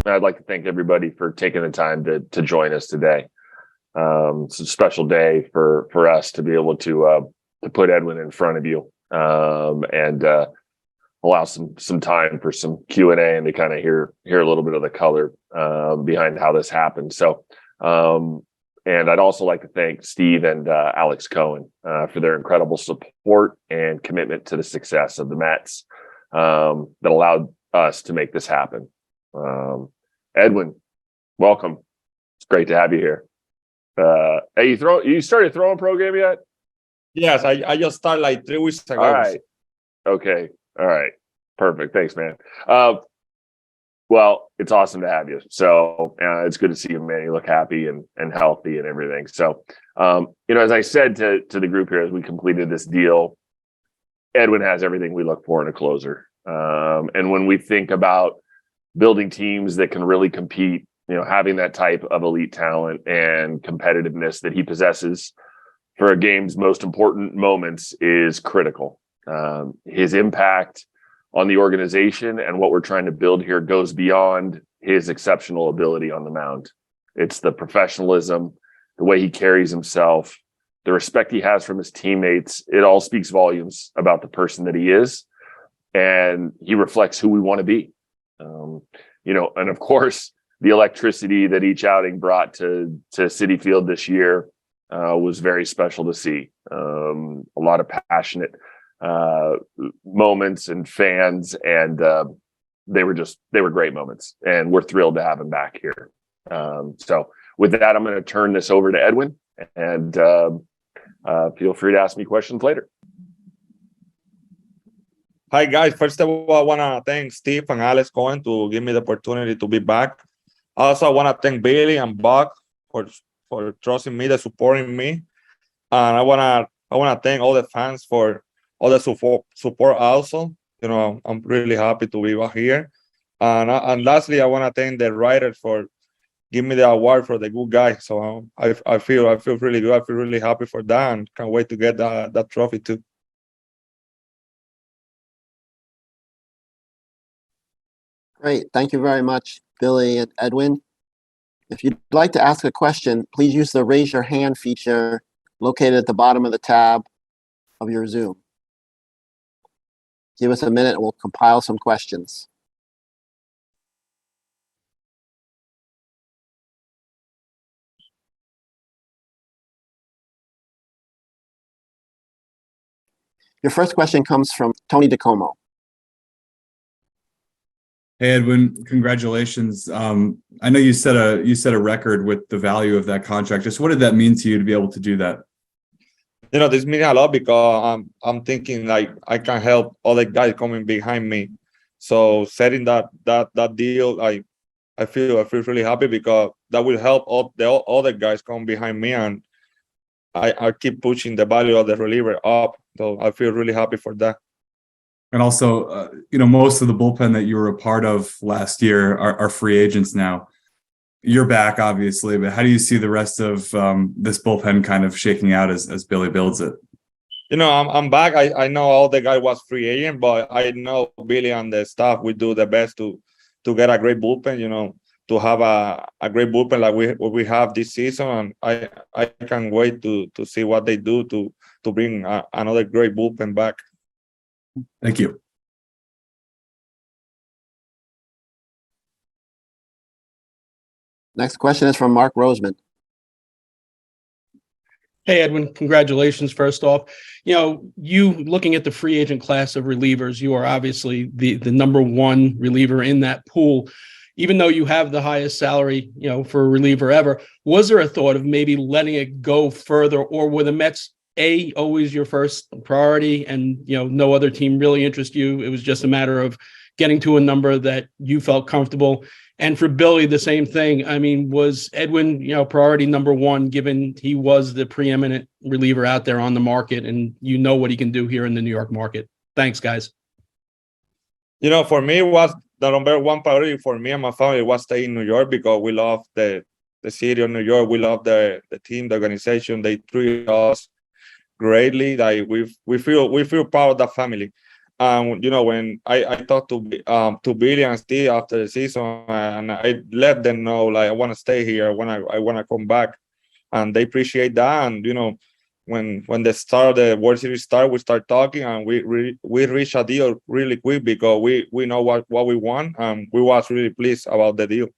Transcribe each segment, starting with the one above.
I'd like to thank everybody for taking the time to join us today. It's a special day for us to be able to put Edwin in front of you and allow some time for some Q&A and to kind of hear a little bit of the color behind how this happened. So, and I'd also like to thank Steve and Alex Cohen for their incredible support and commitment to the success of the Mets that allowed us to make this happen. Edwin, welcome. It's great to have you here. Hey, you started throwing program yet? Yes, I just started like 3 weeks ago. All right. Okay. All right. Perfect. Thanks, man. Well, it's awesome to have you. So it's good to see you, man. You look happy and healthy and everything. So, as I said to the group here, as we completed this deal, Edwin has everything we look for in a closer. And when we think about building teams that can really compete, having that type of elite talent and competitiveness that he possesses for a game's most important moments is critical. His impact on the organization and what we're trying to build here goes beyond his exceptional ability on the mound. It's the professionalism, the way he carries himself, the respect he has from his teammates. It all speaks volumes about the person that he is, and he reflects who we want to be. And of course, the electricity that each outing brought to Citi Field this year was very special to see. A lot of passionate moments and fans, and they were great moments, and we're thrilled to have him back here. So with that, I'm going to turn this over to Edwin, and feel free to ask me questions later. Hi guys, first of all, I want to thank Steve and Alex Cohen to give me the opportunity to be back. Also, I want to thank Billy and Buck for trusting me, supporting me, and I want to thank all the fans for all the support also. I'm really happy to be back here. And lastly, I want to thank the writers for giving me the award for the good guy. So I feel really good. I feel really happy for that, and can't wait to get that trophy too. Great. Thank you very much, Billy and Edwin. If you'd like to ask a question, please use the raise your hand feature located at the bottom of the tab of your Zoom. Give us a minute and we'll compile some questions. Your first question comes from Tony DeComo. Hey Edwin, congratulations. I know you set a record with the value of that contract. Just what did that mean to you to be able to do that? This means a lot because I'm thinking like I can help other guys coming behind me. So setting that deal, I feel really happy because that will help all the other guys come behind me, and I keep pushing the value of the reliever up. So I feel really happy for that. And also, most of the bullpen that you were a part of last year are free agents now. You're back, obviously, but how do you see the rest of this bullpen kind of shaking out as Billy builds it? I'm back. I know all the guy was free agent, but I know Billy and the staff will do the best to get a great bullpen, to have a great bullpen like we have this season. And I can't wait to see what they do to bring another great bullpen back. Thank you. Next question is from Mark Roseman. Hey, Edwin, congratulations, first off. You looking at the free agent class of relievers, you are obviously the number one reliever in that pool. Even though you have the highest salary, for a reliever ever, was there a thought of maybe letting it go further, or were the Mets always your first priority, and no other team really interests you? It was just a matter of getting to a number that you felt comfortable. And for Billy, the same thing. I mean, was Edwin, priority number one, given he was the preeminent reliever out there on the market, and what he can do here in the New York market? Thanks, guys. For me, it was the number one priority for me and my family was staying in New York because we love the city of New York. We love the team, the organization. They treat us greatly. Like we feel part of that family. You know, when I talked to Billy and Steve after the season, and I let them know like I want to stay here, I want to come back, and they appreciate that. And you know, when the World Series start, we start talking, and we reach a deal really quick because we know what we want, and we was really pleased about the deal.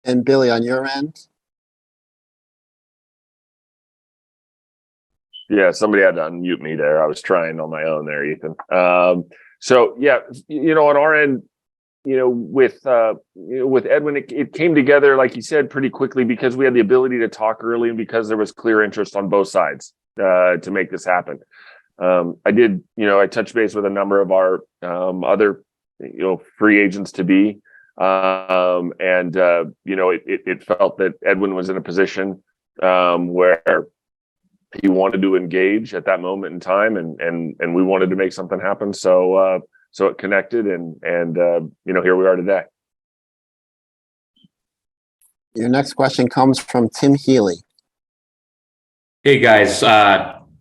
And Billy, on your end? Yeah, somebody had to unmute me there. I was trying on my own there, Ethan. So yeah, you know, on our end, you know, with Edwin, it came together, like you said, pretty quickly because we had the ability to talk early and because there was clear interest on both sides to make this happen. I touched base with a number of our other, free agents to be, it felt that Edwin was in a position where he wanted to engage at that moment in time, and we wanted to make something happen. So it connected, and here we are today. Your next question comes from Tim Healy. Hey guys,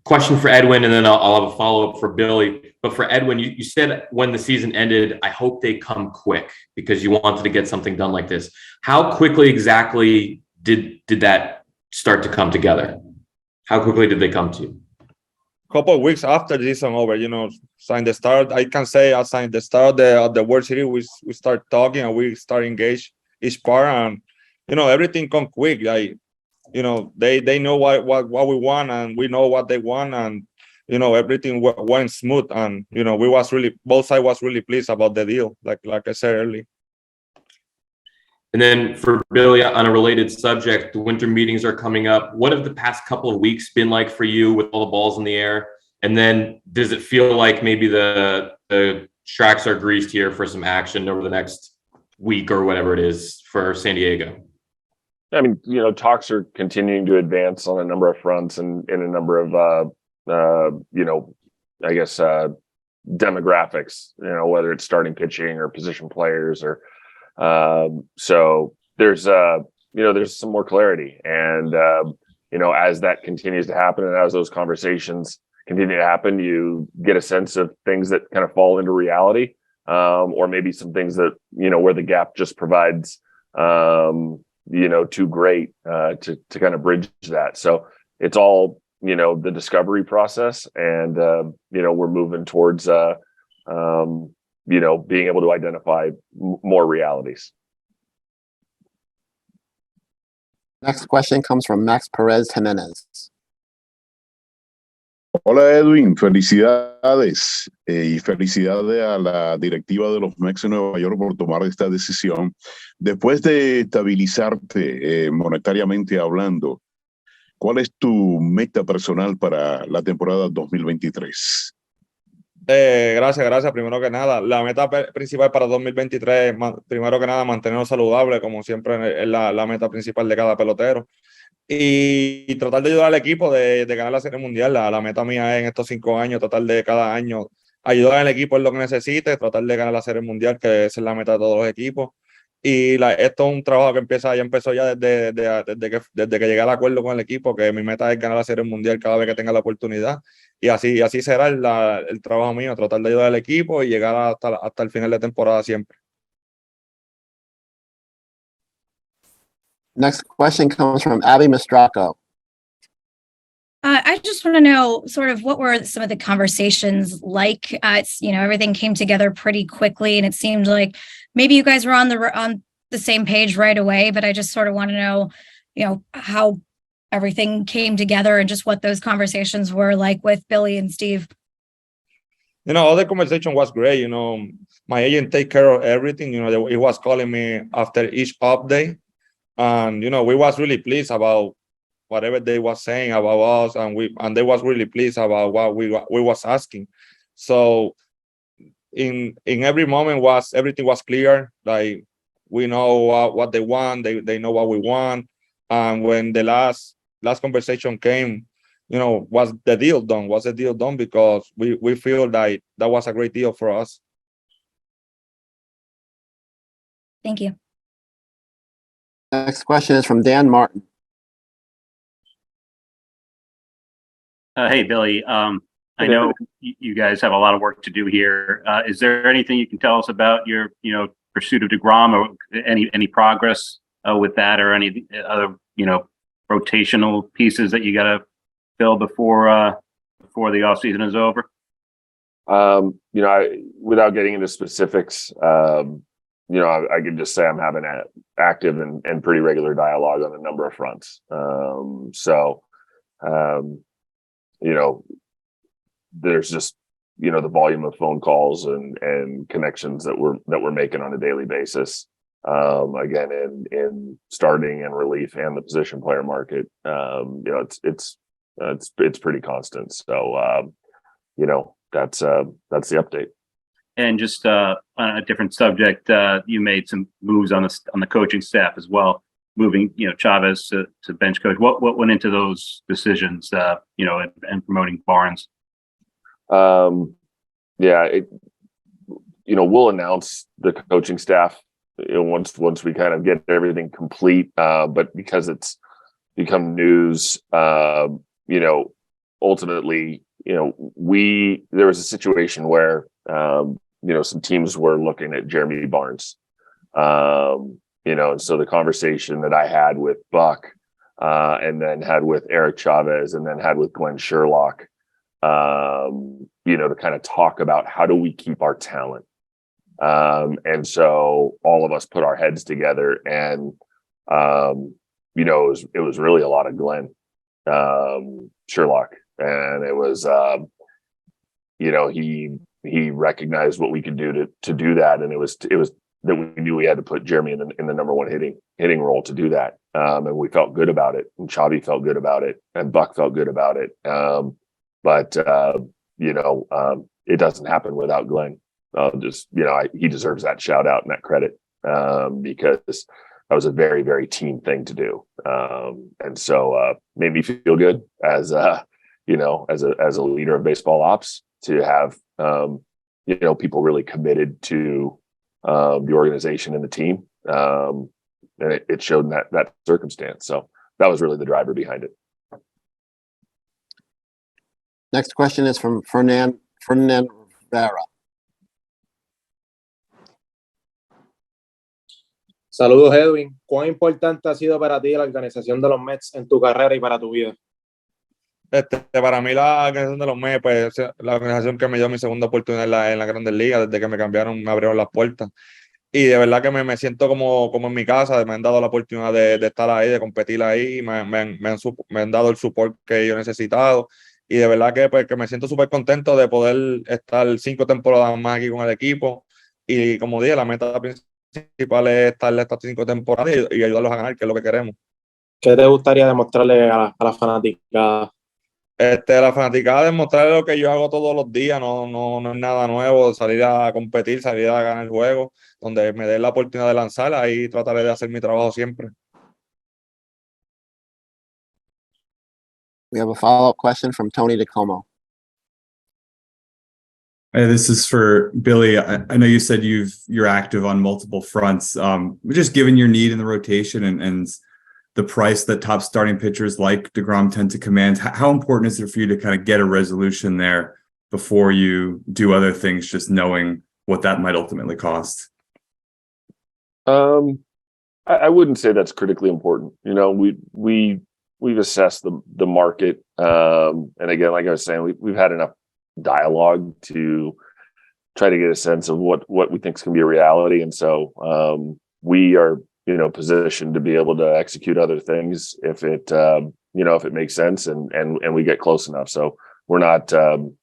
question for Edwin, and then I'll have a follow-up for Billy. But for Edwin, you said when the season ended, I hope they come quick because you wanted to get something done like this. How quickly exactly did that start to come together? How quickly did they come to you? Couple of weeks after the season over, signed the start. I can say I signed the start of the World Series. We start talking and we start engage each part, and everything come quick. Like they know what we want, and we know what they want, and everything went smooth, and both sides was really pleased about the deal. Like I said earlier. And then for Billy, on a related subject, the winter meetings are coming up. What have the past couple of weeks been like for you with all the balls in the air? And then does it feel like maybe the tracks are greased here for some action over the next week or whatever it is for San Diego? I mean, talks are continuing to advance on a number of fronts and in a number of, demographics, whether it's starting pitching or position players or, so there's some more clarity, and as that continues to happen and as those conversations continue to happen, you get a sense of things that kind of fall into reality, or maybe some things that where the gap just provides too great to kind of bridge that. So it's all the discovery process, and we're moving towards being able to identify more realities. Next question comes from Max Perez Jimenez. Hola Edwin, felicidades y felicidades a la directiva de los Mets de Nueva York por tomar esta decisión. Después de estabilizarte monetariamente hablando, ¿cuál es tu meta personal para la temporada 2023? Gracias. Primero que nada, la meta principal para 2023, primero que nada, mantenernos saludables, como siempre es la meta principal de cada pelotero. Y tratar de ayudar al equipo de ganar la Serie Mundial. La meta mía es en estos 5 años, tratar de cada año ayudar al equipo en lo que necesite, tratar de ganar la Serie Mundial, que esa es la meta de todos los equipos. Y esto es un trabajo que empezó ya desde que llegué al acuerdo con el equipo, que mi meta es ganar la Serie Mundial cada vez que tenga la oportunidad. Y así será el trabajo mío, tratar de ayudar al equipo y llegar hasta el final de temporada siempre. Next question comes from Abby Mastracco. I just want to know sort of what were some of the conversations like. Everything came together pretty quickly, and it seemed like maybe you guys were on the same page right away. But I just sort of want to know, how everything came together and just what those conversations were like with Billy and Steve. All the conversation was great. My agent take care of everything. He was calling me after each update, and we was really pleased about whatever they was saying about us, and they was really pleased about what we was asking. So in every moment everything was clear. Like we know what they want, they know what we want, and when the last conversation came, was the deal done because we feel like that was a great deal for us. Thank you. Next question is from Dan Martin. Hey, Billy. I Hey, know you guys have a lot of work to do here. Is there anything you can tell us about your, pursuit of DeGrom, or any progress with that, or any other, rotational pieces that you got to fill before the off season is over? Without getting into specifics, I can just say I'm having an active and pretty regular dialogue on a number of fronts. There's just, the volume of phone calls and connections that we're making on a daily basis. Again, in starting and relief and the position player market, it's pretty constant. So, that's the update. And just on a different subject, you made some moves on the coaching staff as well, moving Chavez to bench coach. What went into those decisions? And promoting Barnes. We'll announce the coaching staff once we kind of get everything complete. But because it's become news, ultimately, there was a situation where some teams were looking at Jeremy Barnes. And so the conversation that I had with Buck, and then had with Eric Chavez, and then had with Glenn Sherlock, to kind of talk about how do we keep our talent. And so all of us put our heads together, and it was really a lot of Glenn Sherlock, and it was he recognized what we could do to do that, and it was that we knew we had to put Jeremy in the number one hitting role to do that, and we felt good about it, and Chavi felt good about it, and Buck felt good about it. But it doesn't happen without Glenn. He deserves that shout out and that credit, because that was a very, very team thing to do. And so made me feel good as a leader of baseball ops to have, people really committed to the organization and the team. And it showed in that circumstance. So that was really the driver behind it. Next question is from Fernand Rivera. Saludos, Edwin. ¿Cuán importante ha sido para ti la organización de los Mets en tu carrera y para tu vida? Para mí la organización de los Mets, pues la organización que me dio mi segunda oportunidad en la Grandes Ligas, desde que me cambiaron, me abrieron las puertas. Y de verdad que me siento como en mi casa. Me han dado la oportunidad de estar ahí, de competir ahí. Me han dado el support que yo he necesitado. Y de verdad que me siento súper contento de poder estar 5 temporadas más aquí con el equipo. Y como dije, la meta principal es estar estas 5 temporadas y ayudarlos a ganar, que es lo que queremos. ¿Qué te gustaría demostrarle a la fanaticada? La fanaticada, demostrarle lo que yo hago todos los días. No es nada nuevo. Salir a competir, salir a ganar el juego, donde me den la oportunidad de lanzar, ahí trataré de hacer mi trabajo siempre. We have a follow-up question from Tony DeComo. Hey, this is for Billy. I know you said you're active on multiple fronts. Just given your need in the rotation and the price that top starting pitchers like DeGrom tend to command, how important is it for you to kind of get a resolution there before you do other things, just knowing what that might ultimately cost? I wouldn't say that's critically important. We've assessed the market, and again, like I was saying, we've had enough dialogue to try to get a sense of what we think is going to be a reality, and so we are positioned to be able to execute other things if it makes sense and we get close enough. So we don't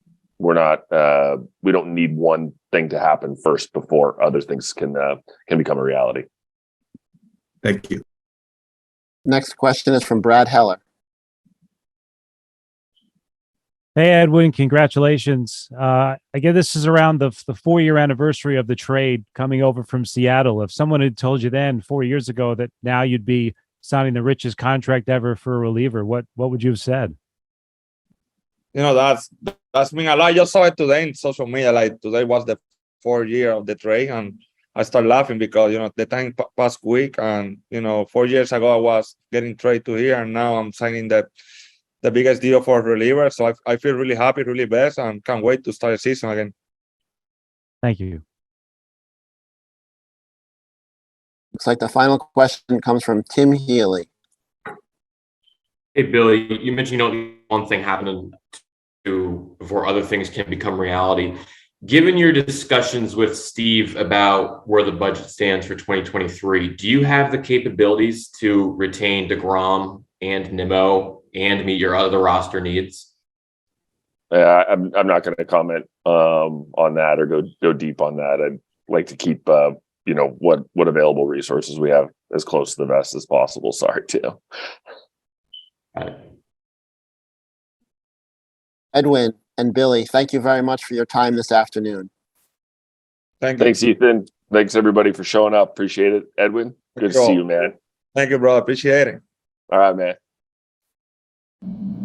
need one thing to happen first before other things can become a reality. Thank you. Next question is from Brad Heller. Hey, Edwin, congratulations. I guess this is around the 4-year anniversary of the trade coming over from Seattle. If someone had told you then 4 years ago that now you'd be signing the richest contract ever for a reliever, what would you have said? That's mean a lot. I just saw it today in social media. Like today was the 4th year of the trade, and I started laughing because the time passed quick, and 4 years ago I was getting traded to here, and now I'm signing the the biggest deal for relievers. So I feel really happy, really blessed, and can't wait to start the season again. Thank you. Looks like the final question comes from Tim Healy. Hey, Billy, you mentioned, one thing happening before other things can become reality. Given your discussions with Steve about where the budget stands for 2023, do you have the capabilities to retain DeGrom and Nimmo and meet your other roster needs? I'm not going to comment on that or go deep on that. I'd like to keep what available resources we have as close to the vest as possible. Sorry, Tim. Edwin and Billy, thank you very much for your time this afternoon. Thanks, Ethan. Thanks everybody for showing up. Appreciate it. Edwin, good to see you, man. Thank you, bro. Appreciate it. All right, man.